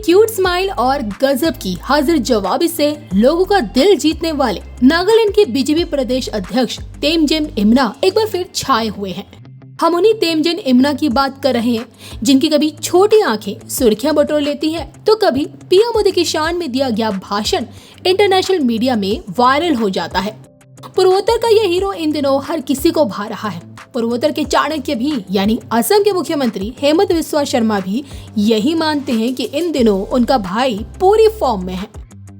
Cute smile और गजब की हाजिर जवाबी से लोगों का दिल जीतने वाले नागालैंड के बीजेपी प्रदेश अध्यक्ष तेमजेन इमना एक बार फिर छाए हुए हैं। हम उन्हीं तेमजेन इमना की बात कर रहे हैं जिनकी कभी छोटी आंखें सुर्खियां बटोर लेती हैं तो कभी पीएम मोदी की शान में दिया गया भाषण इंटरनेशनल मीडिया में वायरल हो जाता है। पूर्वोत्तर का यह हीरो इन दिनों हर किसी को भा रहा है। पूर्वोत्तर के चाणक्य भी यानी असम के मुख्यमंत्री हेमंत बिस्वा शर्मा भी यही मानते हैं कि इन दिनों उनका भाई पूरी फॉर्म में है।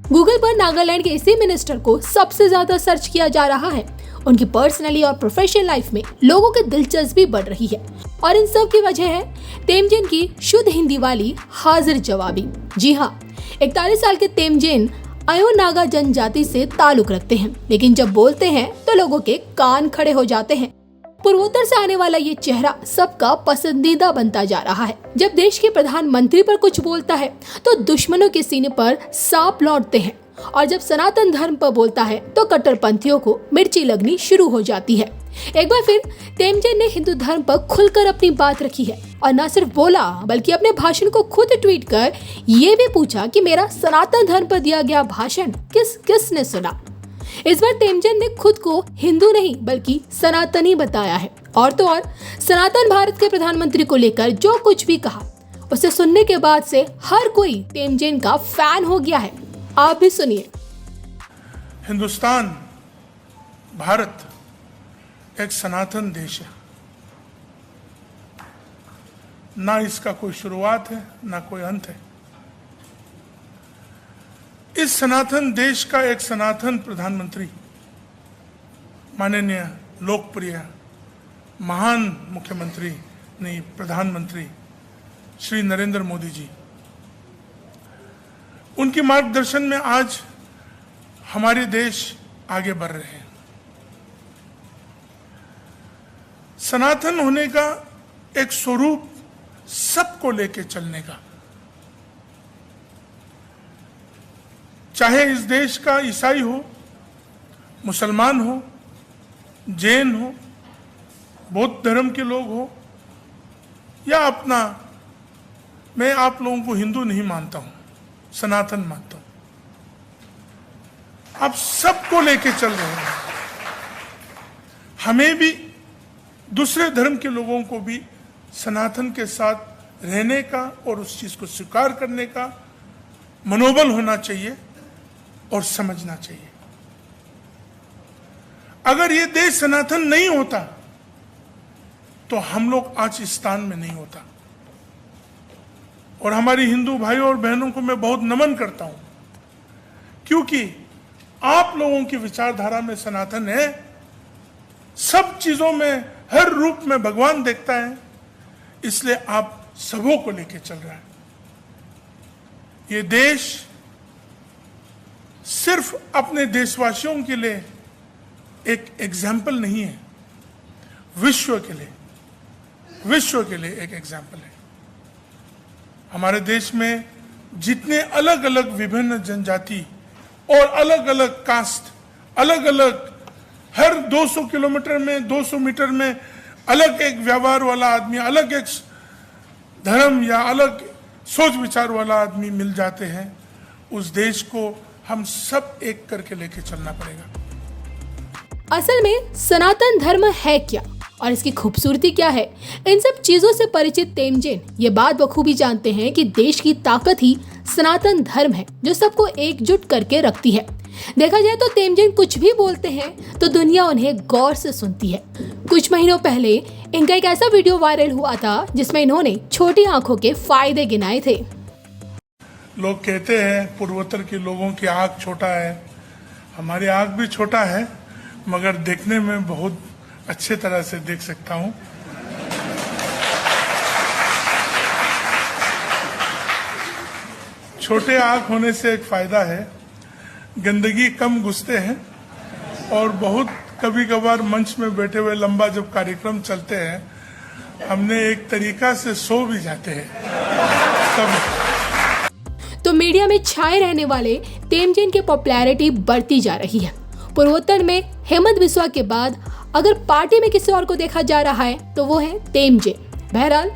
गूगल पर नागालैंड के इसी मिनिस्टर को सबसे ज्यादा सर्च किया जा रहा है। उनकी पर्सनली और प्रोफेशनल लाइफ में लोगों की दिलचस्पी बढ़ रही है और इन सब की वजह है तेमजेन की शुद्ध हिंदी वाली हाजिर जवाबी। जी हाँ, 41 साल के तेमजेन आयो नागा जनजाति से ताल्लुक रखते हैं, लेकिन जब बोलते हैं तो लोगों के कान खड़े हो जाते हैं। पूर्वोत्तर से आने वाला ये चेहरा सबका पसंदीदा बनता जा रहा है। जब देश के प्रधानमंत्री पर कुछ बोलता है तो दुश्मनों के सीने पर सांप लौटते हैं और जब सनातन धर्म पर बोलता है तो कट्टरपंथियों को मिर्ची लगनी शुरू हो जाती है। एक बार फिर तेमजेन ने हिंदू धर्म पर खुलकर अपनी बात रखी है और न सिर्फ बोला बल्कि अपने भाषण को खुद ट्वीट कर ये भी पूछा कि मेरा सनातन धर्म पर दिया गया भाषण किसने सुना। इस बार तेमजेन ने खुद को हिंदू नहीं बल्कि सनातनी बताया है और तो और सनातन भारत के प्रधानमंत्री को लेकर जो कुछ भी कहा उसे सुनने के बाद से हर कोई तेमजेन का फैन हो गया है। आप भी सुनिए। हिंदुस्तान भारत एक सनातन देश है, ना इसका कोई शुरुआत है ना कोई अंत है। इस सनातन देश का एक सनातन प्रधानमंत्री, माननीय लोकप्रिय महान मुख्यमंत्री नहीं प्रधानमंत्री श्री नरेंद्र मोदी जी, उनके मार्गदर्शन में आज हमारे देश आगे बढ़ रहे हैं। सनातन होने का एक स्वरूप सबको लेके चलने का, चाहे इस देश का ईसाई हो, मुसलमान हो, जैन हो, बौद्ध धर्म के लोग हो या अपना, मैं आप लोगों को हिंदू नहीं मानता हूं, सनातन मानता हूं। आप सबको लेके चल रहे हैं। हमें भी दूसरे धर्म के लोगों को भी सनातन के साथ रहने का और उस चीज को स्वीकार करने का मनोबल होना चाहिए और समझना चाहिए। अगर ये देश सनातन नहीं होता तो हम लोग आज इस स्थान में नहीं होता। और हमारी हिंदू भाइयों और बहनों को मैं बहुत नमन करता हूं, क्योंकि आप लोगों की विचारधारा में सनातन है। सब चीजों में, हर रूप में भगवान देखता है, इसलिए आप सबों को लेके चल रहा है। ये देश सिर्फ अपने देशवासियों के लिए एक एग्जाम्पल नहीं है, विश्व के लिए एक एग्जाम्पल है। हमारे देश में जितने अलग अलग विभिन्न जनजाति और अलग अलग कास्ट, अलग अलग हर 200 किलोमीटर में 200 मीटर में अलग एक व्यवहार वाला आदमी, अलग एक धर्म या अलग सोच विचार वाला आदमी मिल जाते हैं, उस देश को हम सब एक करके लेके चलना पड़ेगा। असल में सनातन धर्म है क्या और इसकी खूबसूरती क्या है, इन सब चीजों से परिचित तेमजेन ये बात बखूबी जानते हैं कि देश की ताकत ही सनातन धर्म है जो सबको एकजुट करके रखती है। देखा जाए तो तेमजेन कुछ भी बोलते हैं तो दुनिया उन्हें गौर से सुनती है। कुछ महीनों पहले इनका एक ऐसा वीडियो वायरल हुआ था जिसमें इन्होंने छोटी आंखों के फायदे गिनाए थे। लोग कहते हैं पूर्वोत्तर के लोगों की आंख छोटा है, हमारी आंख भी छोटा है, मगर देखने में बहुत अच्छे तरह से देख सकता हूं। छोटे आंख होने से एक फायदा है, गंदगी कम घुसते हैं और बहुत कभी कभार मंच में बैठे हुए लंबा जब कार्यक्रम चलते हैं, हमने एक तरीका से सो भी जाते हैं तब। तो मीडिया में छाए रहने वाले तेमजेन की पॉपुलैरिटी बढ़ती जा रही है। पूर्वोत्तर में हेमंत बिस्वा के बाद अगर पार्टी में किसी और को देखा जा रहा है तो वो है तेमजेन। बहरहाल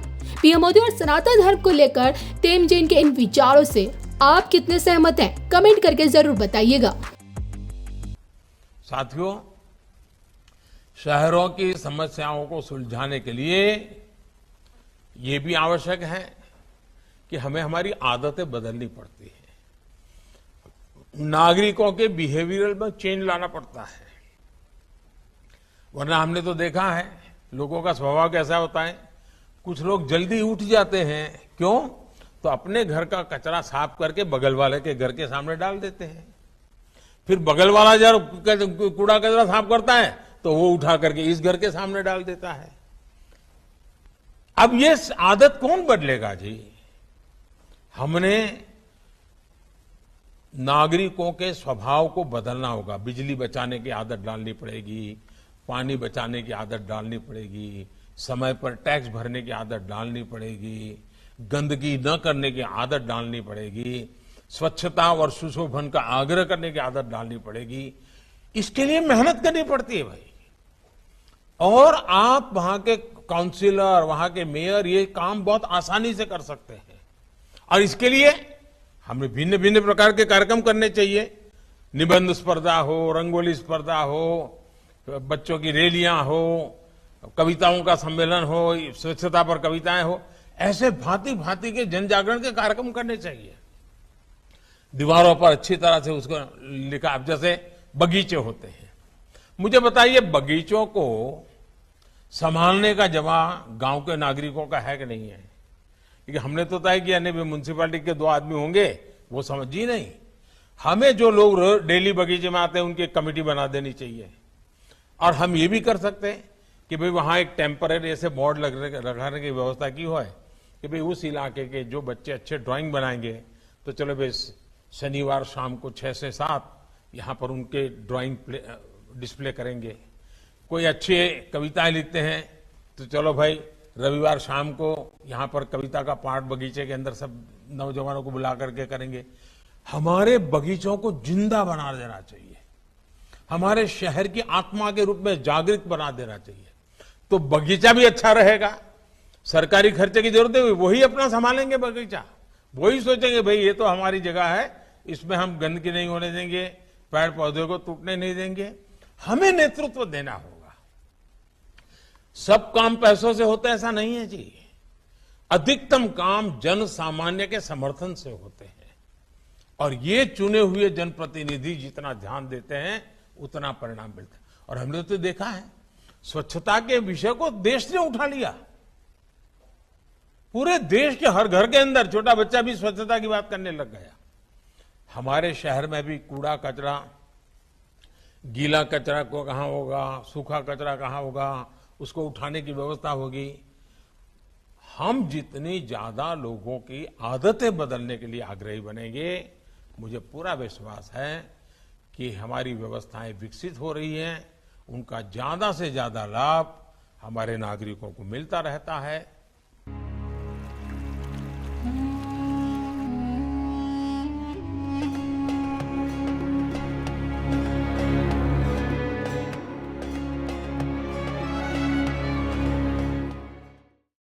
पीएम मोदी और सनातन धर्म को लेकर तेमजेन के इन विचारों से आप कितने सहमत हैं? कमेंट करके जरूर बताइएगा। साथियों, शहरों की समस्याओं को सुलझाने के लिए ये भी आवश्यक है कि हमें हमारी आदतें बदलनी पड़ती है। नागरिकों के बिहेवियरल में चेंज लाना पड़ता है, वरना हमने तो देखा है लोगों का स्वभाव कैसा होता है। कुछ लोग जल्दी उठ जाते हैं, क्यों? तो अपने घर का कचरा साफ करके बगल वाले के घर के सामने डाल देते हैं। फिर बगल वाला जब कूड़ा कचरा साफ करता है तो वो उठा करके इस घर के सामने डाल देता है। अब ये आदत कौन बदलेगा जी? हमने नागरिकों के स्वभाव को बदलना होगा। बिजली बचाने की आदत डालनी पड़ेगी, पानी बचाने की आदत डालनी पड़ेगी, समय पर टैक्स भरने की आदत डालनी पड़ेगी, गंदगी न करने की आदत डालनी पड़ेगी, स्वच्छता और सुशोभन का आग्रह करने की आदत डालनी पड़ेगी। इसके लिए मेहनत करनी पड़ती है भाई। और आप वहां के काउंसिलर, वहां के मेयर ये काम बहुत आसानी से कर सकते हैं। और इसके लिए हमें भिन्न भिन्न प्रकार के कार्यक्रम करने चाहिए। निबंध स्पर्धा हो, रंगोली स्पर्धा हो, बच्चों की रैलियां हो, कविताओं का सम्मेलन हो, स्वच्छता पर कविताएं हो, ऐसे भांति भांति के जन जागरण के कार्यक्रम करने चाहिए। दीवारों पर अच्छी तरह से उसको लिखा। अब जैसे बगीचे होते हैं, मुझे बताइए बगीचों को संभालने का जवाब गांव के नागरिकों का है कि नहीं है? क्योंकि हमने तो तय किया नहीं, म्युनिसिपैलिटी के 2 आदमी होंगे, वो समझी नहीं। हमें जो लोग डेली बगीचे में आते हैं उनकी कमेटी बना देनी चाहिए। और हम ये भी कर सकते हैं कि भाई वहां एक टेम्पररी ऐसे बोर्ड लगाने की व्यवस्था की हो है कि भाई उस इलाके के जो बच्चे अच्छे ड्राइंग बनाएंगे तो चलो भाई शनिवार शाम को 6 से 7 यहाँ पर उनके ड्राइंग डिस्प्ले करेंगे। कोई अच्छे कविताएं लिखते हैं तो चलो भाई रविवार शाम को यहाँ पर कविता का पाठ बगीचे के अंदर सब नौजवानों को बुला करके करेंगे। हमारे बगीचों को जिंदा बना देना चाहिए, हमारे शहर की आत्मा के रूप में जागृत बना देना चाहिए। तो बगीचा भी अच्छा रहेगा, सरकारी खर्चे की जरूरत है, वही अपना संभालेंगे बगीचा। वही सोचेंगे भाई ये तो हमारी जगह है, इसमें हम गंदगी नहीं होने देंगे, पेड़ पौधे को टूटने नहीं देंगे। हमें नेतृत्व देना होगा। सब काम पैसों से होता है ऐसा नहीं है जी। अधिकतम काम जन सामान्य के समर्थन से होते हैं। और ये चुने हुए जनप्रतिनिधि जितना ध्यान देते हैं उतना परिणाम मिलता है। और हमने तो देखा है स्वच्छता के विषय को देश ने उठा लिया। पूरे देश के हर घर के अंदर छोटा बच्चा भी स्वच्छता की बात करने लग गया। हमारे शहर में भी कूड़ा कचरा, गीला कचरा को कहां होगा, सूखा कचरा कहां होगा, उसको उठाने की व्यवस्था होगी। हम जितनी ज्यादा लोगों की आदतें बदलने के लिए आग्रही बनेंगे, मुझे पूरा विश्वास है कि हमारी व्यवस्थाएं विकसित हो रही हैं, उनका ज्यादा से ज्यादा लाभ हमारे नागरिकों को मिलता रहता है।